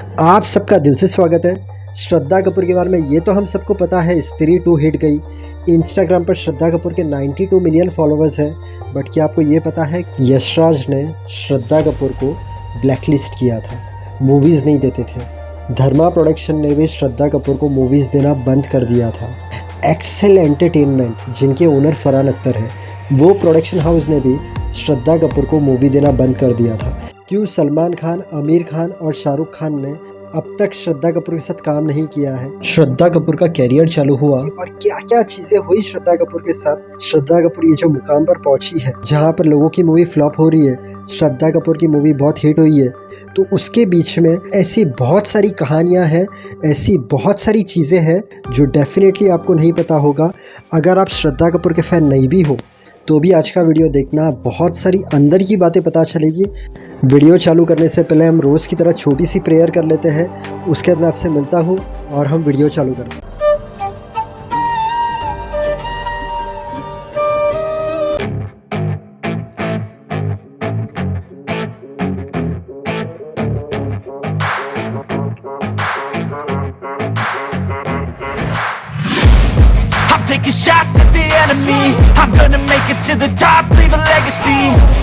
आप सबका दिल से स्वागत है। श्रद्धा कपूर के बारे में ये तो हम सबको पता है, स्त्री 2 हिट गई। इंस्टाग्राम पर श्रद्धा कपूर के 92 मिलियन फॉलोअर्स हैं। बट क्या आपको ये पता है यशराज ने श्रद्धा कपूर को ब्लैकलिस्ट किया था, मूवीज़ नहीं देते थे। धर्मा प्रोडक्शन ने भी श्रद्धा कपूर को मूवीज़ देना बंद कर दिया था। एक्सेल एंटरटेनमेंट, जिनके ओनर फरहान अख्तर है, वो प्रोडक्शन हाउस ने भी श्रद्धा कपूर को मूवी देना बंद कर दिया था। क्यों सलमान खान, आमिर खान और शाहरुख खान ने अब तक श्रद्धा कपूर के साथ काम नहीं किया है? श्रद्धा कपूर का कैरियर चालू हुआ और क्या क्या चीजें हुई श्रद्धा कपूर के साथ। श्रद्धा कपूर ये जो मुकाम पर पहुंची है, जहां पर लोगों की मूवी फ्लॉप हो रही है, श्रद्धा कपूर की मूवी बहुत हिट हुई है। तो उसके बीच में ऐसी बहुत सारी कहानियां हैं, ऐसी बहुत सारी चीजें हैं जो डेफिनेटली आपको नहीं पता होगा। अगर आप श्रद्धा कपूर के फैन नहीं भी हो तो भी आज का वीडियो देखना, बहुत सारी अंदर की बातें पता चलेगी। वीडियो चालू करने से पहले हम रोज़ की तरह छोटी सी प्रेयर कर लेते हैं, उसके बाद मैं आपसे मिलता हूँ और हम वीडियो चालू करते हैं। Taking shots at the enemy. I'm gonna make it to the top, leave a legacy.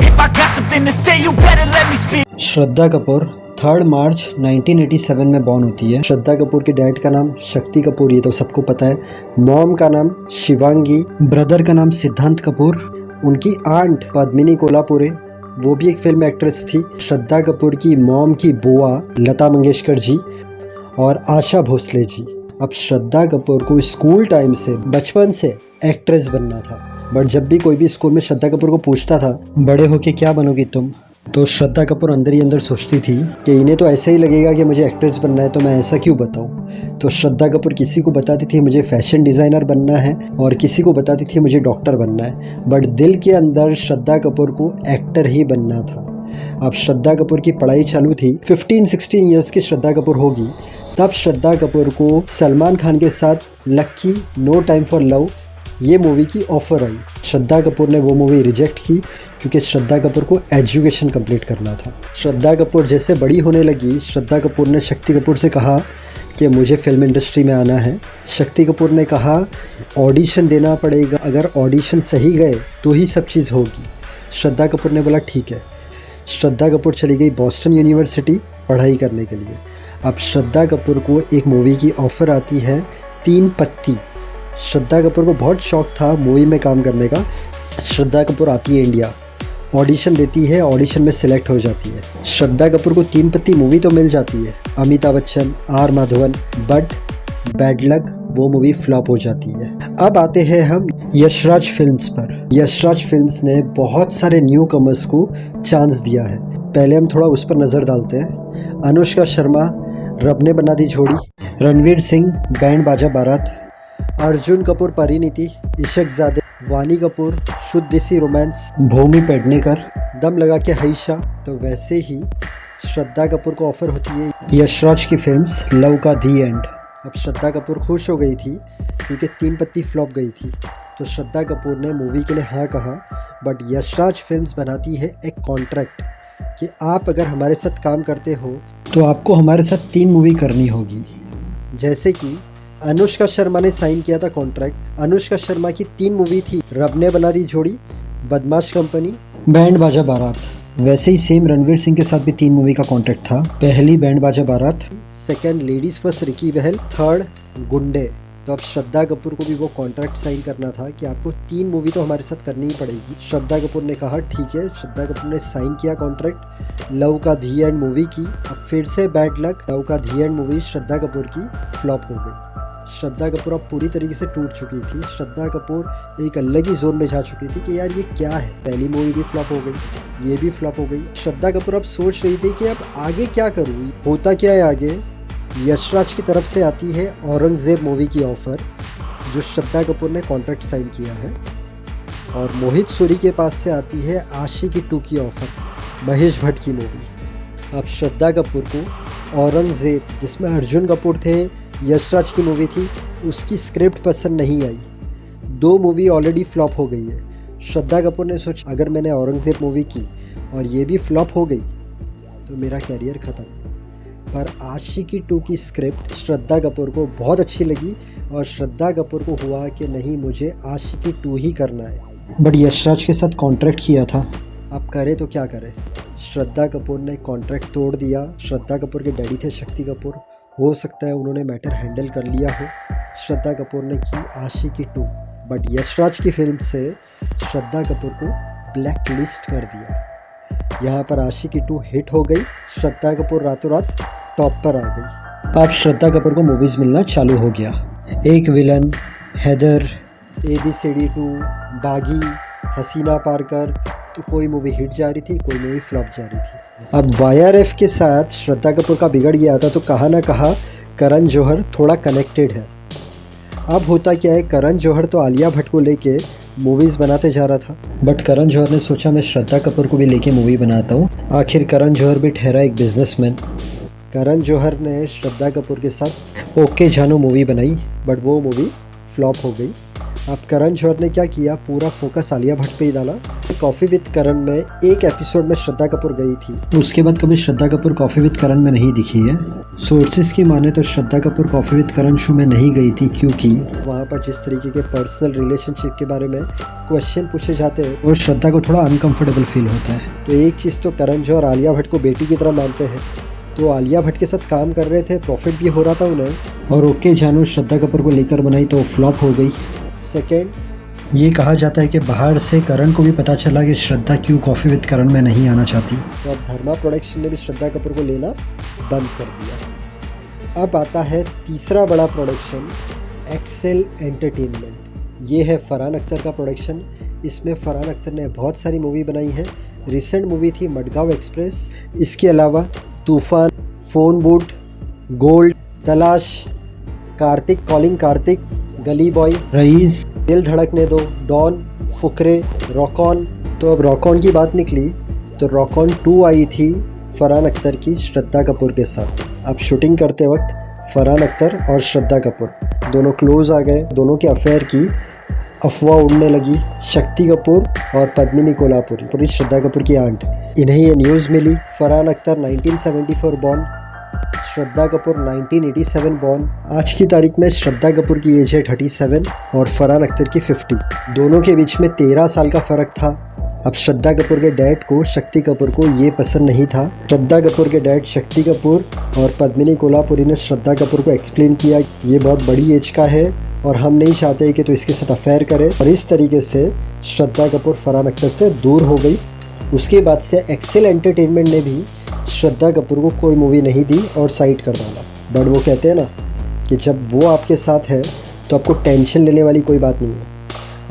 If I got something to say, you better let me speak. Shraddha Kapoor 3 मार्च 1987 में बॉर्न होती है। श्रद्धा कपूर के डैड का नाम शक्ति कपूर, ये तो सबको पता है। मॉम का नाम शिवांगी, ब्रदर का नाम सिद्धांत कपूर, उनकी आंट पद्मिनी कोल्हापुरे, वो भी एक फिल्म एक्ट्रेस थी। श्रद्धा कपूर की मॉम की बुआ लता मंगेशकर जी और आशा भोसले जी। अब श्रद्धा कपूर को स्कूल टाइम से, बचपन से एक्ट्रेस बनना था। बट जब भी कोई भी स्कूल में श्रद्धा कपूर को पूछता था बड़े होके क्या बनोगी तुम, तो श्रद्धा कपूर अंदर ही अंदर सोचती थी कि इन्हें तो ऐसा ही लगेगा कि मुझे एक्ट्रेस बनना है, तो मैं ऐसा क्यों बताऊं। तो श्रद्धा कपूर किसी को बताती थी मुझे फैशन डिज़ाइनर बनना है और किसी को बताती थी मुझे डॉक्टर बनना है। बट दिल के अंदर श्रद्धा कपूर को एक्टर ही बनना था। अब श्रद्धा कपूर की पढ़ाई चालू थी। 15-16 ईयर्स की श्रद्धा कपूर होगी तब श्रद्धा कपूर को सलमान खान के साथ लक्की नो टाइम फॉर लव ये मूवी की ऑफ़र आई। श्रद्धा कपूर ने वो मूवी रिजेक्ट की क्योंकि श्रद्धा कपूर को एजुकेशन कंप्लीट करना था। श्रद्धा कपूर जैसे बड़ी होने लगी, श्रद्धा कपूर ने शक्ति कपूर से कहा कि मुझे फिल्म इंडस्ट्री में आना है। शक्ति कपूर ने कहा ऑडिशन देना पड़ेगा, अगर ऑडिशन सही गए तो ही सब चीज़ होगी। श्रद्धा कपूर ने बोला ठीक है। श्रद्धा कपूर चली गई बॉस्टन यूनिवर्सिटी पढ़ाई करने के लिए। अब श्रद्धा कपूर को एक मूवी की ऑफ़र आती है, 3 पत्ती। श्रद्धा कपूर को बहुत शौक था मूवी में काम करने का। श्रद्धा कपूर आती है इंडिया, ऑडिशन देती है, ऑडिशन में सिलेक्ट हो जाती है। श्रद्धा कपूर को 3 पत्ती मूवी तो मिल जाती है, Amitabh Bachchan, R Madhavan, but bad luck वो मूवी फ्लॉप हो जाती है। अब आते हैं हम यशराज फिल्म्स पर। यशराज फिल्म्स ने बहुत सारे न्यू कमर्स को चांस दिया है। पहले हम थोड़ा उस पर नज़र डालते हैं। अनुष्का शर्मा, रब ने बना दी जोड़ी, रणवीर सिंह बैंड बाजा बारात, अर्जुन कपूर परिणीति, इशकजादे, वानी कपूर शुद्ध देसी रोमांस, भूमि पेडनेकर, दम लगा के हईशा। तो वैसे ही श्रद्धा कपूर को ऑफ़र होती है यशराज की फिल्म्स लव का दी एंड। अब श्रद्धा कपूर खुश हो गई थी क्योंकि 3 पत्ती फ्लॉप गई थी, तो श्रद्धा कपूर ने मूवी के लिए हाँ कहा। बट यशराज फिल्म्स बनाती है एक कॉन्ट्रैक्ट कि आप अगर हमारे साथ काम करते हो तो आपको हमारे साथ 3 मूवी करनी होगी। जैसे कि अनुष्का शर्मा ने साइन किया था कॉन्ट्रैक्ट। अनुष्का शर्मा की 3 मूवी थी, रब ने बना दी जोड़ी, बदमाश कंपनी, बैंड बाजा बारात। वैसे ही सेम रणवीर सिंह के साथ भी 3 मूवी का कॉन्ट्रैक्ट था। पहली बैंड बाजा बारात, सेकेंड लेडीज़ फर्स्ट रिकी बहल, थर्ड गुंडे। तो अब श्रद्धा कपूर को भी वो कॉन्ट्रैक्ट साइन करना था कि आपको 3 मूवी तो हमारे साथ करनी ही पड़ेगी। श्रद्धा कपूर ने कहा ठीक है। श्रद्धा कपूर ने साइन किया कॉन्ट्रैक्ट लव का धी एंड मूवी की। अब फिर से बैड लक, लव का धी एंड मूवी श्रद्धा कपूर की फ्लॉप हो गई। श्रद्धा कपूर अब पूरी तरीके से टूट चुकी थी। श्रद्धा कपूर एक अलग ही जोन में जा चुकी थी कि यार ये क्या है। पहली मूवी भी फ्लॉप हो गई, ये भी फ्लॉप हो गई। श्रद्धा कपूर अब सोच रही थी कि अब आगे क्या करूँ, होता क्या है आगे। यशराज की तरफ से आती है औरंगज़ेब मूवी की ऑफ़र, जो श्रद्धा कपूर ने कॉन्ट्रैक्ट साइन किया है। और मोहित सूरी के पास से आती है आशिकी 2 की ऑफ़र, महेश भट्ट की मूवी। अब श्रद्धा कपूर को औरंगज़ेब, जिसमें अर्जुन कपूर थे, यशराज की मूवी थी, उसकी स्क्रिप्ट पसंद नहीं आई। 2 मूवी ऑलरेडी फ्लॉप हो गई है। श्रद्धा कपूर ने सोचा अगर मैंने औरंगज़ेब मूवी की और ये भी फ्लॉप हो गई तो मेरा कैरियर ख़त्म। पर आशिकी 2 की स्क्रिप्ट श्रद्धा कपूर को बहुत अच्छी लगी और श्रद्धा कपूर को हुआ कि नहीं, मुझे आशिकी 2 ही करना है। बट यशराज के साथ कॉन्ट्रैक्ट किया था, अब करे तो क्या करे। श्रद्धा कपूर ने कॉन्ट्रैक्ट तोड़ दिया। श्रद्धा कपूर के डैडी थे शक्ति कपूर, हो सकता है उन्होंने मैटर हैंडल कर लिया हो। श्रद्धा कपूर ने की आशिकी 2, बट यशराज की फिल्म से श्रद्धा कपूर को ब्लैक लिस्ट कर दिया। यहाँ पर आशिकी 2 हिट हो गई, श्रद्धा कपूर रातों रात टॉप पर आ गई। अब श्रद्धा कपूर को मूवीज़ मिलना चालू हो गया। एक विलन, हैदर, ABCD 2, बागी, हसीना पारकर, तो कोई मूवी हिट जा रही थी, कोई मूवी फ्लॉप जा रही थी। अब YRF के साथ श्रद्धा कपूर का बिगड़ गया था, तो कहा ना कहा करण जौहर थोड़ा कनेक्टेड है। अब होता क्या है, करण जौहर तो आलिया भट्ट को लेके मूवीज़ बनाते जा रहा था, बट करण जौहर ने सोचा मैं श्रद्धा कपूर को भी लेके मूवी बनाता हूँ। आखिर करण जौहर भी ठहरा एक बिजनेसमैन। करण जौहर ने श्रद्धा कपूर के साथ ओके जानू मूवी बनाई, बट वो मूवी फ्लॉप हो गई। अब करण जौहर ने क्या किया, पूरा फोकस आलिया भट्ट पे ही डाला। कॉफ़ी विद करण में एक एपिसोड में श्रद्धा कपूर गई थी, उसके बाद कभी श्रद्धा कपूर कॉफ़ी विद करण में नहीं दिखी है। सोर्सेज की माने तो Shraddha Kapoor coffee with Karan show में नहीं गई थी, क्योंकि वहाँ पर जिस तरीके के पर्सनल रिलेशनशिप के बारे में क्वेश्चन पूछे जाते हैं वो श्रद्धा को थोड़ा अनकंफर्टेबल फील होता है। तो एक चीज़ तो करण जौहर आलिया भट्ट को बेटी की तरह मानते हैं, तो आलिया भट्ट के साथ काम कर रहे थे, प्रॉफिट भी हो रहा था उन्हें, और ओके जानू श्रद्धा कपूर को लेकर बनाई तो फ्लॉप हो गई। सेकेंड, ये कहा जाता है कि बाहर से करण को भी पता चला कि श्रद्धा क्यों कॉफ़ी विद करण में नहीं आना चाहती, तो अब धर्मा प्रोडक्शन ने भी श्रद्धा कपूर को लेना बंद कर दिया। अब आता है तीसरा बड़ा प्रोडक्शन, एक्सेल एंटरटेनमेंट। ये है फरहान अख्तर का प्रोडक्शन। इसमें फरहान अख्तर ने बहुत सारी मूवी बनाई है। रिसेंट मूवी थी मडगांव एक्सप्रेस, इसके अलावा तूफान, फोन बूट, गोल्ड, तलाश, कार्तिक कॉलिंग कार्तिक, गली बॉय, रईस, दिल धड़कने दो, डॉन, फुकरे, रॉक-ऑन। तो अब रॉक-ऑन की बात निकली तो रॉक-ऑन 2 आई थी फरहान अख्तर की श्रद्धा कपूर के साथ। अब शूटिंग करते वक्त फरहान अख्तर और श्रद्धा कपूर दोनों क्लोज आ गए। दोनों के अफेयर की अफवाह उड़ने लगी। शक्ति कपूर और पद्मिनी कोल्हापुरी, पूरी श्रद्धा कपूर की आंट, इन्हें ये न्यूज़ मिली। Farhan Akhtar 1974 born, Shraddha Kapoor 1987 born. आज की तारीख में श्रद्धा कपूर की एज है 37 और फरहान अख्तर की 50। दोनों के बीच में 13 साल का फ़र्क था। अब श्रद्धा कपूर के डैड को शक्ति कपूर को ये पसंद नहीं था। श्रद्धा कपूर के डैड शक्ति कपूर और पद्मिनी कोल्हापुरी ने श्रद्धा कपूर को एक्सप्लेन किया, ये बहुत बड़ी एज का है और हम नहीं चाहते कि तो इसके साथ अफेयर करे, और इस तरीके से श्रद्धा कपूर फरहान अख्तर से दूर हो गई। उसके बाद से एक्सेल एंटरटेनमेंट ने भी श्रद्धा कपूर को कोई मूवी नहीं दी और साइड कर डाला। बट वो कहते हैं ना कि जब वो आपके साथ है तो आपको टेंशन लेने वाली कोई बात नहीं है।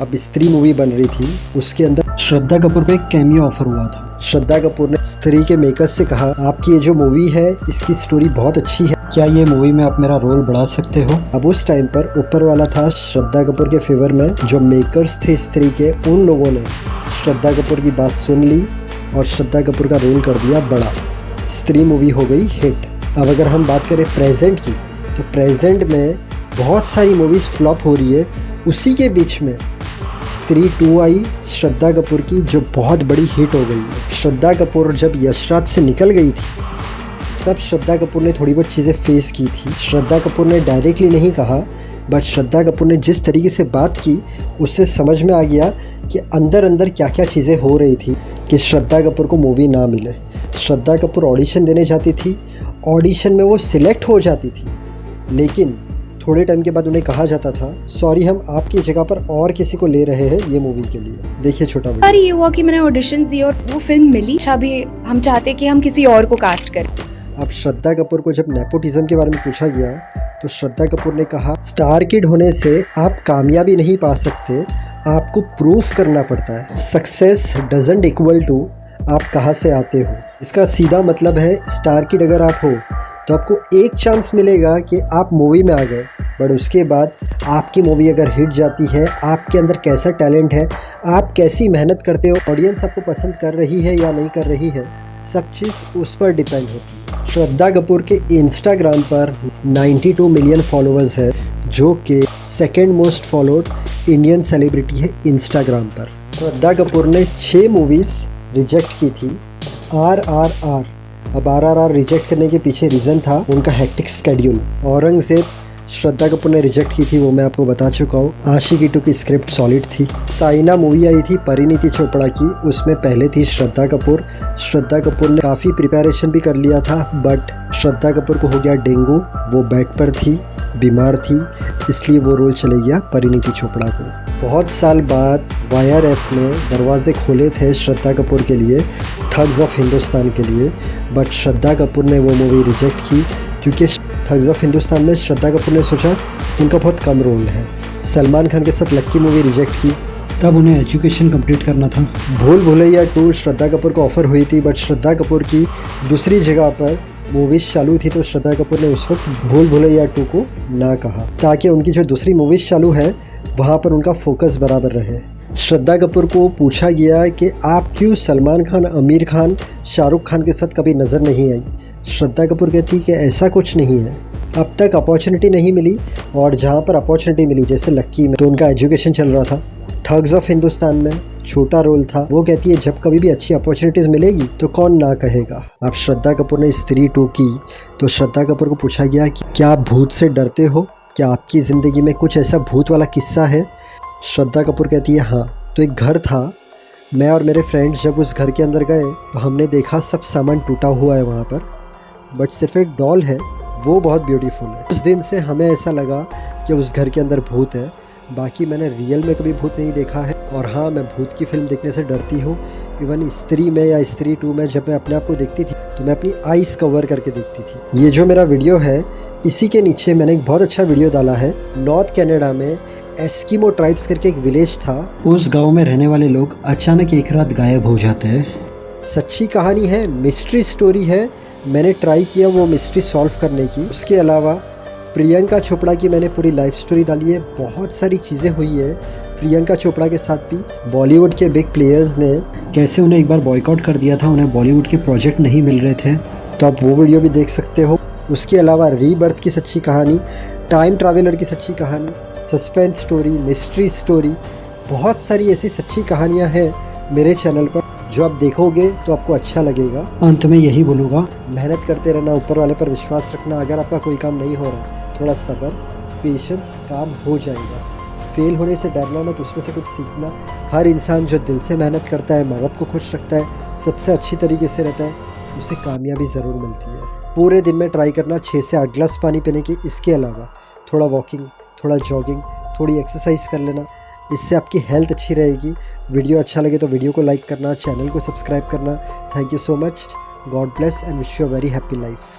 अब स्त्री मूवी बन रही थी, उसके अंदर श्रद्धा कपूर को एक कैमियो ऑफर हुआ था। श्रद्धा कपूर ने स्त्री के मेकर्स से कहा, आपकी ये जो मूवी है इसकी स्टोरी बहुत अच्छी है, क्या ये मूवी में आप मेरा रोल बढ़ा सकते हो। अब उस टाइम पर ऊपर वाला था श्रद्धा कपूर के फेवर में। जो मेकर्स थे स्त्री के, उन लोगों ने श्रद्धा कपूर की बात सुन ली और श्रद्धा कपूर का रोल कर दिया बड़ा। स्त्री मूवी हो गई हिट। अब अगर हम बात करें प्रेजेंट की, तो प्रेजेंट में बहुत सारी मूवीज़ फ्लॉप हो रही है। उसी के बीच में स्त्री 2 आई श्रद्धा कपूर की, जो बहुत बड़ी हिट हो गई है। श्रद्धा कपूर जब यशराज से निकल गई थी तब श्रद्धा कपूर ने थोड़ी बहुत चीज़ें फेस की थी। श्रद्धा कपूर ने डायरेक्टली नहीं कहा, बट श्रद्धा कपूर ने जिस तरीके से बात की उससे समझ में आ गया कि अंदर अंदर क्या क्या चीज़ें हो रही थी कि श्रद्धा कपूर को मूवी ना मिले। श्रद्धा कपूर ऑडिशन देने जाती थी, ऑडिशन में वो सिलेक्ट हो जाती थी, लेकिन थोड़े टाइम के बाद उन्हें कहा जाता था, सॉरी हम आपकी जगह पर और किसी को ले रहे हैं ये मूवी के लिए। देखिए छोटा वीडियो। और ये हुआ कि मैंने ऑडिशंस दिए और वो फिल्म मिली। अच्छा, अभी हम चाहते कि हम किसी और को कास्ट करें। अब श्रद्धा कपूर को जब नेपोटिज्म के बारे में पूछा गया तो श्रद्धा कपूर ने कहा, स्टार किड होने से आप कामयाबी नहीं पा सकते, आपको प्रूफ करना पड़ता है। सक्सेस डजंट इक्वल टू आप कहाँ से आते हो। इसका सीधा मतलब है स्टार किड अगर आप हो तो आपको एक चांस मिलेगा कि आप मूवी में आ गए, बट उसके बाद आपकी मूवी अगर हिट जाती है, आपके अंदर कैसा टैलेंट है, आप कैसी मेहनत करते हो, ऑडियंस आपको पसंद कर रही है या नहीं कर रही है, सब चीज़ उस पर डिपेंड होती है। श्रद्धा कपूर के इंस्टाग्राम पर 92 मिलियन फॉलोअर्स है, जो कि second most followed Indian celebrity है इंस्टाग्राम पर। श्रद्धा कपूर ने 6 मूवीज़ रिजेक्ट की थी। RRR अब RRR रिजेक्ट करने के पीछे रीज़न था उनका हेक्टिक स्केड्यूल। औरंगज़ेब श्रद्धा कपूर ने रिजेक्ट की थी, वो मैं आपको बता चुका हूँ। आशिकी 2 की स्क्रिप्ट सॉलिड थी। साइना मूवी आई थी परिणीति चोपड़ा की, उसमें पहले थी श्रद्धा कपूर। श्रद्धा कपूर ने काफ़ी प्रिपरेशन भी कर लिया था, बट श्रद्धा कपूर को हो गया डेंगू, वो बेड पर थी, बीमार थी, इसलिए वो रोल चले गया परिणीति चोपड़ा को। बहुत साल बाद YRF ने दरवाजे खोले थे श्रद्धा कपूर के लिए, ठग्स ऑफ हिंदुस्तान के लिए, बट श्रद्धा कपूर ने वो मूवी रिजेक्ट की क्योंकि ठग्स ऑफ हिंदुस्तान में श्रद्धा कपूर ने सोचा उनका बहुत कम रोल है। सलमान खान के साथ लक्की मूवी रिजेक्ट की, तब उन्हें एजुकेशन कंप्लीट करना था। भूल भुलैया 2 श्रद्धा कपूर को ऑफ़र हुई थी, बट श्रद्धा कपूर की दूसरी जगह पर मूवीज़ चालू थी, तो श्रद्धा कपूर ने उस वक्त भूल भुलैया 2 को ना कहा, ताकि उनकी जो दूसरी मूवीज़ चालू है वहाँ पर उनका फोकस बराबर रहे। श्रद्धा कपूर को पूछा गया कि आप क्यों सलमान खान, आमिर खान, शाहरुख खान के साथ कभी नज़र नहीं आई। श्रद्धा कपूर कहती कि ऐसा कुछ नहीं है, अब तक अपॉर्चुनिटी नहीं मिली, और जहाँ पर अपॉर्चुनिटी मिली जैसे लक्की में तो उनका एजुकेशन चल रहा था, ठग्स ऑफ हिंदुस्तान में छोटा रोल था। वो कहती है जब कभी भी अच्छी अपॉर्चुनिटीज़ मिलेगी तो कौन ना कहेगा। अब श्रद्धा कपूर ने स्त्री 2 की तो श्रद्धा कपूर को पूछा गया कि क्या आप भूत से डरते हो, क्या आपकी ज़िंदगी में कुछ ऐसा भूत वाला किस्सा है। श्रद्धा कपूर कहती है हाँ। तो एक घर था, मैं और मेरे फ्रेंड्स जब उस घर के अंदर गए तो हमने देखा सब सामान टूटा हुआ है वहाँ पर, बट सिर्फ एक डॉल है, वो बहुत ब्यूटीफुल है। उस दिन से हमें ऐसा लगा कि उस घर के अंदर भूत है। बाकी मैंने रियल में कभी भूत नहीं देखा है, और हाँ मैं भूत की फिल्म देखने से डरती हूँ। इवन स्त्री में या स्त्री 2 में जब मैं अपने आप को देखती थी तो मैं अपनी आईज़ कवर करके देखती थी। ये जो मेरा वीडियो है इसी के नीचे मैंने एक बहुत अच्छा वीडियो डाला है। नॉर्थ कनाडा में एस्किमो ट्राइब्स करके एक विलेज था, उस गाँव में रहने वाले लोग अचानक एक रात गायब हो जाते हैं। सच्ची कहानी है, मिस्ट्री स्टोरी है। मैंने ट्राई किया वो मिस्ट्री सॉल्व करने की। उसके अलावा प्रियंका चोपड़ा की मैंने पूरी लाइफ स्टोरी डाली है, बहुत सारी चीज़ें हुई है प्रियंका चोपड़ा के साथ भी। बॉलीवुड के बिग प्लेयर्स ने कैसे उन्हें एक बार बॉयकॉट कर दिया था, उन्हें बॉलीवुड के प्रोजेक्ट नहीं मिल रहे थे, तो आप वो वीडियो भी देख सकते हो। उसके अलावा रीबर्थ की सच्ची कहानी, टाइम ट्रैवलर की सच्ची कहानी, सस्पेंस स्टोरी, मिस्ट्री स्टोरी, बहुत सारी ऐसी सच्ची कहानियाँ हैं मेरे चैनल पर जो आप देखोगे तो आपको अच्छा लगेगा। अंत में यही बोलूँगा, मेहनत करते रहना, ऊपर वाले पर विश्वास रखना। अगर आपका कोई काम नहीं हो रहा है, थोड़ा सब्र, पेशेंस, काम हो जाएगा। फेल होने से डरना मत, उसमें से कुछ सीखना। हर इंसान जो दिल से मेहनत करता है, माँ बाप को खुश रखता है, सबसे अच्छी तरीके से रहता है, उसे कामयाबी ज़रूर मिलती है। पूरे दिन में ट्राई करना 6 से 8 गिलास पानी पीने की। इसके अलावा थोड़ा वॉकिंग, थोड़ा जॉगिंग, थोड़ी एक्सरसाइज कर लेना, इससे आपकी हेल्थ अच्छी रहेगी। वीडियो अच्छा लगे तो वीडियो को लाइक करना, चैनल को सब्सक्राइब करना। Thank you so much, God bless and wish you a very happy life.